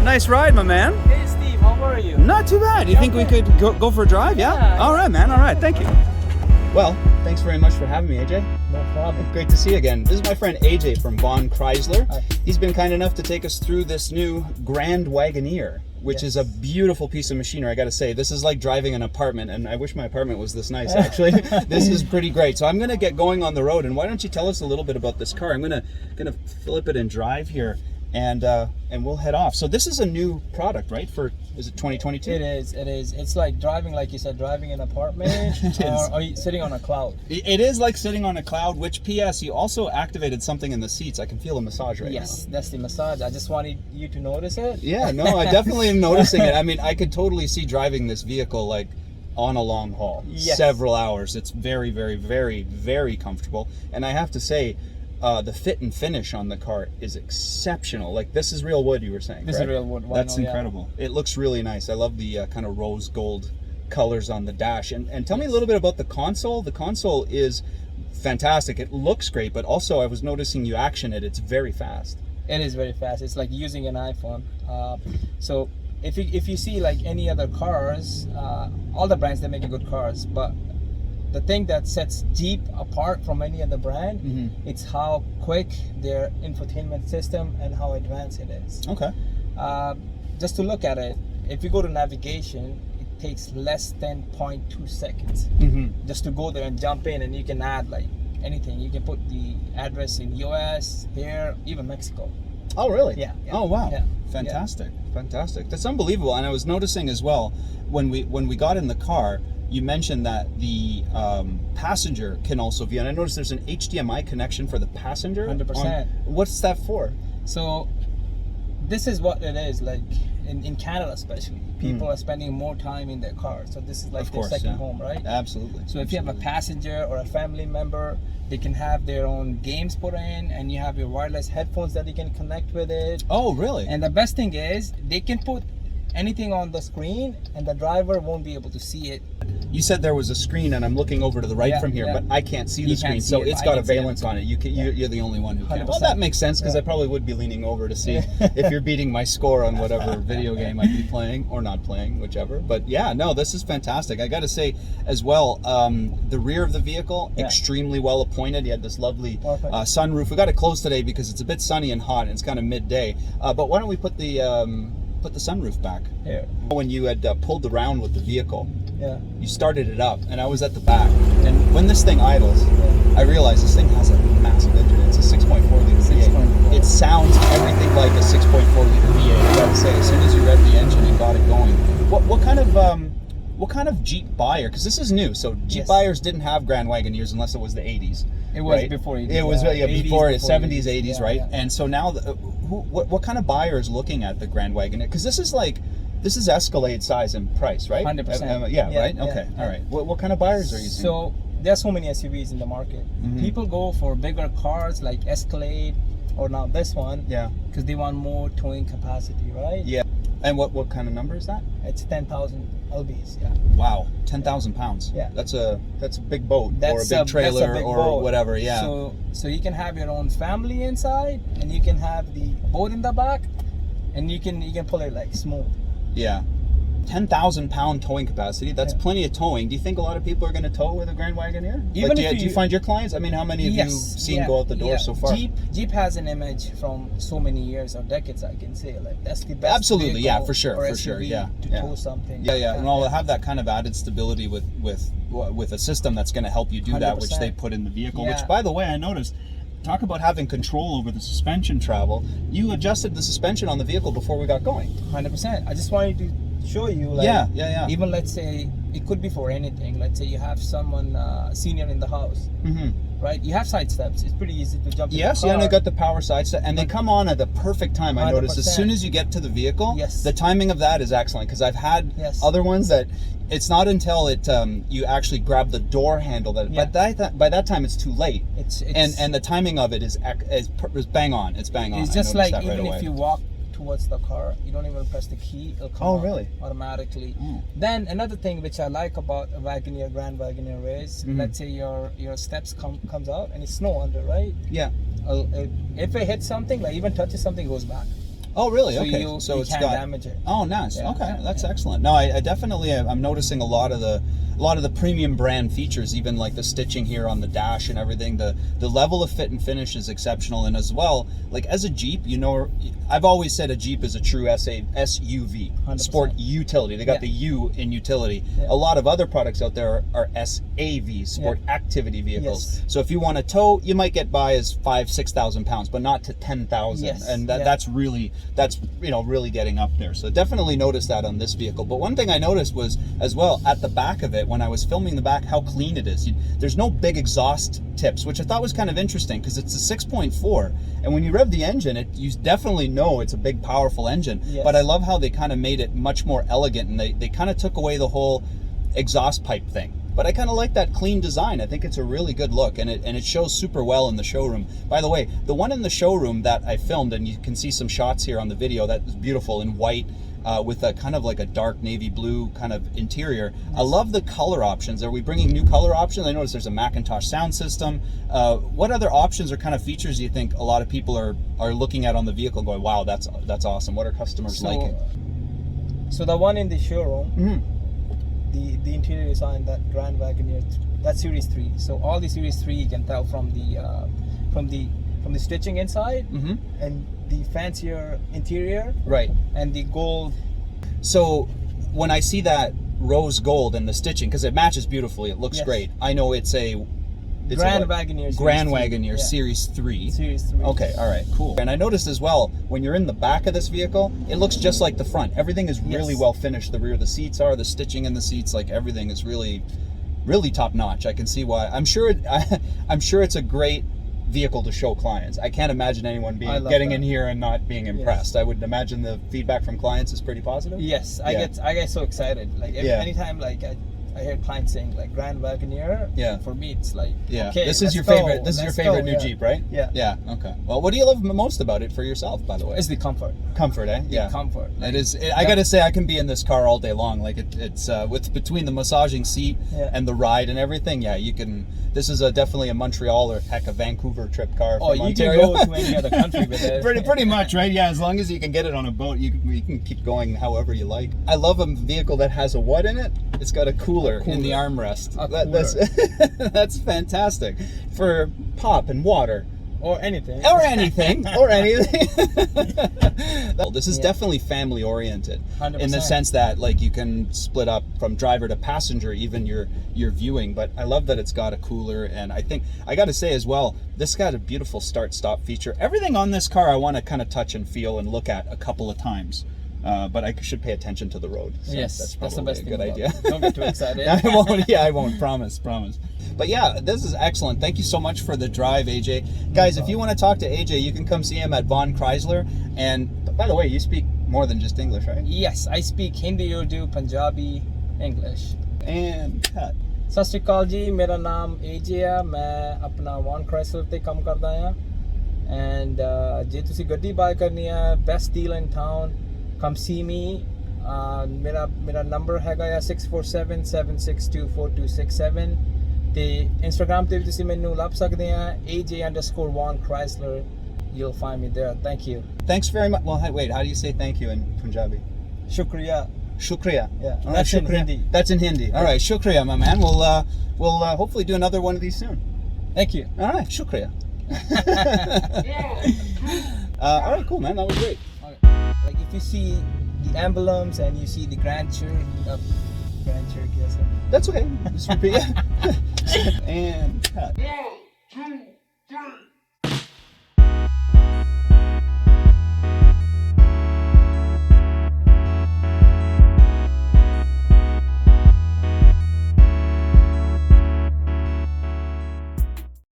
Nice ride, my man. Hey Steve, how are you? Not too bad. You think we could go for a drive? Yeah? All right, man. All right. Thank you. Well, thanks very much for having me, AJ. No problem. Great to see you again. This is my friend AJ from Vaughan Chrysler. Hi. He's been kind enough to take us through this new Grand Wagoneer, which is a beautiful piece of machinery, I got to say. This is like driving an apartment, and I wish my apartment was this nice, actually. This is pretty great. So I'm going to get going on the road, and why don't you tell us a little bit about this car? I'm going to flip it and drive here, and we'll head off. So this is a new product, right? Is it 2022? It is. It's like driving, like you said, driving an apartment or sitting on a cloud. It is like sitting on a cloud, which, P.S., you also activated something in the seats. I can feel a massage right now. Yes, that's the massage. I just wanted you to notice it. Yeah, no, I definitely am noticing it. I mean, I could totally see driving this vehicle like on a long haul, several hours. It's very, very, very, very comfortable. And I have to say, the fit and finish on the car is exceptional. Like, this is real wood, you were saying. This is real wood. That's incredible. It looks really nice. I love the kind of rose gold colors on the dash. And tell me a little bit about the console. The console is fantastic. It looks great, but also I was noticing you action it. It's very fast. It is very fast. It's like using an iPhone. So if you see like any other cars, all the brands, they make good cars, but the thing that sets Jeep apart from any other brand, it's how quick their infotainment system and how advanced it is. Okay. Just to look at it, if you go to navigation, it takes less than 0.2 seconds just to go there and jump in, and you can add like anything. You can put the address in US, here, even Mexico. Oh, really? Yeah. Oh, wow. Yeah. Fantastic. Fantastic. That's unbelievable. And I was noticing as well, when we got in the car, you mentioned that the passenger can also view, and I noticed there's an HDMI connection for the passenger. 100%. What's that for? So this is what it is, like in Canada especially. People are spending more time in their car. So this is like their second home, right? Absolutely. So if you have a passenger or a family member, they can have their own games put in, and you have your wireless headphones that you can connect with it. Oh, really? And the best thing is they can put anything on the screen and the driver won't be able to see it. You said there was a screen, and I'm looking over to the right from here, but I can't see the screen, so it's got a valence on it. You're the only one who can. 100%. Well, that makes sense, because I probably would be leaning over to see if you're beating my score on whatever video game I'd be playing, or not playing, whichever. But yeah, no, this is fantastic. I got to say as well, the rear of the vehicle, extremely well appointed. You had this lovely sunroof. We got it closed today because it's a bit sunny and hot, and it's kind of midday. But why don't we put the sunroof back? Here. When you had pulled around with the vehicle, you started it up, and I was at the back, and when this thing idles, I realized this thing has a massive engine. It's a 6.4 liter V8. It sounds everything like a 6.4 liter V8. I gotta say, as soon as you read the engine and got it going, what kind of Jeep buyer? Because this is new, so Jeep buyers didn't have Grand Wagoneers unless it was the 80s. It was before 80s. It was before 70s, 80s, yeah, right? Yeah. And so now, what kind of buyer is looking at the Grand Wagoneer? Because this is Escalade size and price, right? 100%. Right? Yeah, Okay, all right. What kind of buyers are you seeing? So there's so many SUVs in the market. People go for bigger cars like Escalade, or now this one, because they want more towing capacity, right? Yeah. And what kind of number is that? It's 10,000 lbs. Yeah. Wow, 10,000 pounds. Yeah. That's a big boat, or a That's big trailer, big or boat. whatever. Yeah. So you can have your own family inside, and you can have the boat in the back, and you can pull it like smooth. Yeah. 10,000 pound towing capacity. That's plenty of towing. Do you think a lot of people are going to tow with a Grand Wagoneer? Even do you find your clients? I mean, how many have you seen go out the door so far? Jeep has an image from so many years or decades, I can say. Like, that's the best. Absolutely, yeah, for sure, to tow something. Yeah, and all have that kind of added stability with a system that's going to help you do 100%. That, which they put in the vehicle. Which, by the way, I noticed. Talk about having control over the suspension travel. You adjusted the suspension on the vehicle before we got going. 100%. I just wanted to show you, like, even let's say it could be for anything. Let's say you have someone senior in the house, right? You have side steps. It's pretty easy to jump in the car. And they got the power side step, and they come on at the perfect time. I noticed as soon as you get to the vehicle, the timing of that is excellent, because I've had other ones that it's not until you actually grab the door handle but by that time it's too late. It's and the timing of it is bang on. It's bang on. It's just like even if you walk towards the car. You don't even press the key; it'll come out really? automatically. Mm. Then another thing which I like about a Wagoneer, Grand Wagoneer is, Mhm. let's say your steps comes out and it's snow under, right? Yeah. If it hits something, like even touches something, it goes back. Oh, really? So Okay. you So it's can't got. damage it. Oh, nice. Yeah, Okay, that's yeah. excellent. No, I definitely I'm noticing a lot of the premium brand features, even like the stitching here on the dash and everything. The level of fit and finish is exceptional, and as well, like as a Jeep, you know, I've always said a Jeep is a true SUV, 100%. sport utility. They got Yeah. the U in utility. Yeah. A lot of other products out there are SAV, sport activity vehicles. Yes. So if you want to tow, you might get by as 5,000-6,000 pounds, but not to 10,000, Yes. and Yeah. that's really getting up there. So definitely noticed that on this vehicle. But one thing I noticed was as well at the back of it, when I was filming the back, how clean it is. There's no big exhaust tips, which I thought was kind of interesting because it's a 6.4, and when you rev the engine, you definitely know it's a big, powerful engine. Yes. But I love how they kind of made it much more elegant, and they kind of took away the whole exhaust pipe thing. But I kind of like that clean design. I think it's a really good look, and it shows super well in the showroom. By the way, the one in the showroom that I filmed, and you can see some shots here on the video, that is beautiful in white with a kind of like a dark navy blue kind of interior. Yes. I love the color options. Are we bringing new color options? I noticed there's a Macintosh sound system. What other options or kind of features do you think a lot of people are looking at on the vehicle going, wow, that's awesome? What are customers liking? So the one in the showroom, Mm-hmm. the interior design, that Grand Wagoneer, that Series 3. So all the Series 3 you can tell from the stitching inside, Mm-hmm. and the fancier interior, Right. and the gold. So when I see that rose gold and the stitching, because it matches beautifully, it looks Yes. great. I know it's a Grand Wagoneer. Grand Series 3. Wagoneer Yeah. Series 3. Series 3. Okay, all right, cool. And I noticed as well, when you're in the back of this vehicle, it looks just like the front. Everything is really Yes. well finished. The rear, the seats are, the stitching in the seats, like everything is really, really top notch. I can see why. I'm sure it's a great vehicle to show clients. I can't imagine anyone getting in here and not being impressed. Yes. I would imagine the feedback from clients is pretty positive. Yes, I get so excited. Like anytime like I hear clients saying like Grand Wagoneer. Yeah. For me, it's like okay, this is your favorite. This is your favorite new Jeep, right? Yeah. Yeah. Okay. Well, what do you love most about it for yourself, by the way? It's the comfort. Comfort, eh? The comfort. Like, it is. I gotta say, I can be in this car all day long. Like it's with between the massaging seat and the ride and everything. Yeah, you can. This is definitely a Montreal or heck a Vancouver trip car. Oh, from you Ontario. can go to any other country with it. pretty much, right? Yeah, as long as you can get it on a boat, you can keep going however you like. I love a vehicle that has a what in it? It's got a cooler in the armrest. That's fantastic for pop and water. Or anything. Or anything. Well, this is definitely family oriented 100%. in the sense that like you can split up from driver to passenger, even your viewing. But I love that it's got a cooler, and I think I got to say as well, this got a beautiful start-stop feature. Everything on this car I want to kind of touch and feel and look at a couple of times. But I should pay attention to the road. So yes, that's the best a good thing idea. Don't get too excited. I won't. Promise. But yeah, this is excellent. Thank you so much for the drive, AJ. Guys, if you want to talk to AJ, you can come see him at Vaughan Chrysler. And by the way, you speak more than just English, right? Yes, I speak Hindi, Urdu, Punjabi, English. And cut. सत श्री अकाल जी, मेरा नाम एजे है, मैं अपना वान Chrysler ते काम करदा हां एंड जे तुसी गड्डी बाय करनी है, बेस्ट डील इन टाउन, कम सी मी. मेरा नंबर हैगा 6477624267 ਤੇ Instagram ਤੇ ਵੀ ਤੁਸੀਂ ਮੈਨੂੰ ਲੱਭ ਸਕਦੇ ਆ AJ_Vaughan Chrysler. You'll find me there. Thank you. Thanks very much. Well, wait, how do you say thank you in Punjabi? Shukriya. Shukriya. Yeah, All right, that's shukriya. in Hindi. That's in Hindi. All right, Shukriya, my man. We'll hopefully do another one of these soon. Thank you. All right, Shukriya. All right, cool, man. That was great. Like if you see the emblems and you see the Grand Cherokee, That's okay. Just repeat. And cut.